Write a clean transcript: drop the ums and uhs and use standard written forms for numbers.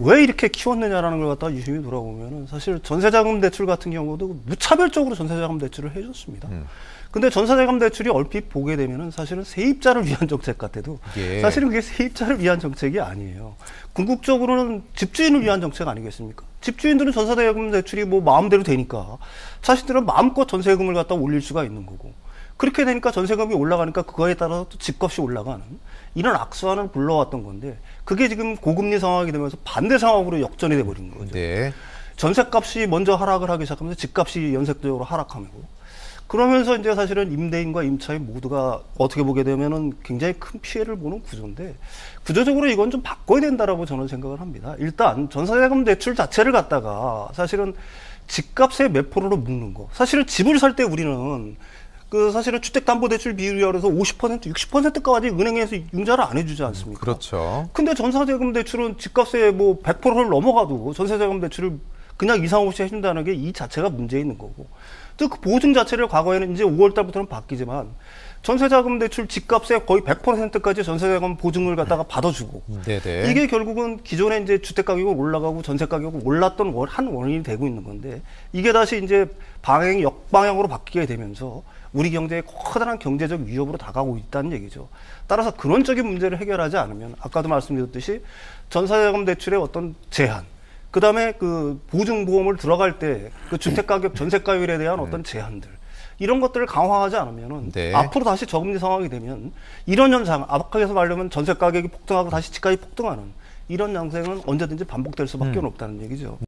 왜 이렇게 키웠느냐라는 걸 갖다가 유심히 돌아보면은 사실 전세자금 대출 같은 경우도 무차별적으로 전세자금 대출을 해줬습니다. 근데 전세자금 대출이 얼핏 보게 되면은 사실은 세입자를 위한 정책 같아도 예. 사실은 그게 세입자를 위한 정책이 아니에요. 궁극적으로는 집주인을 위한 정책 아니겠습니까? 집주인들은 전세자금 대출이 뭐 마음대로 되니까 자신들은 마음껏 전세금을 갖다 올릴 수가 있는 거고, 그렇게 되니까 전세금이 올라가니까 그거에 따라서 또 집값이 올라가는 이런 악순환을 불러왔던 건데, 그게 지금 고금리 상황이 되면서 반대 상황으로 역전이 돼버린 거죠. 네. 전세값이 먼저 하락을 하기 시작하면서 집값이 연쇄적으로 하락하고, 그러면서 이제 사실은 임대인과 임차인 모두가 어떻게 보게 되면은 굉장히 큰 피해를 보는 구조인데, 구조적으로 이건 좀 바꿔야 된다라고 저는 생각을 합니다. 일단 전세자금 대출 자체를 갖다가 사실은 집값의 몇 프로로 묶는 거. 사실은 집을 살 때 우리는 사실은 주택담보대출 비율이라 해서 50%, 60%까지 은행에서 융자를 안 해주지 않습니까? 그렇죠. 근데 전세자금 대출은 집값의 뭐 100%를 넘어가도 전세자금 대출을 그냥 이상 없이 해준다는 게 이 자체가 문제 있는 거고. 또 그 보증 자체를 과거에는 이제 5월 달부터는 바뀌지만 전세자금 대출 집값의 거의 100%까지 전세자금 보증을 갖다가 받아주고. 네네. 이게 결국은 기존에 이제 주택 가격이 올라가고 전세 가격이 올랐던 한 원인이 되고 있는 건데, 이게 다시 이제 방향이 역방향으로 바뀌게 되면서 우리 경제에 커다란 경제적 위협으로 다가오고 있다는 얘기죠. 따라서 근원적인 문제를 해결하지 않으면 아까도 말씀드렸듯이 전세자금 대출의 어떤 제한, 그 다음에 그 보증보험을 들어갈 때 그 주택가격, 전세가율에 대한 어떤 제한들, 이런 것들을 강화하지 않으면은 네. 앞으로 다시 저금리 상황이 되면 이런 현상, 앞에서 말하면 전세 가격이 폭등하고 다시 집값이 폭등하는 이런 양상은 언제든지 반복될 수밖에 없다는 얘기죠.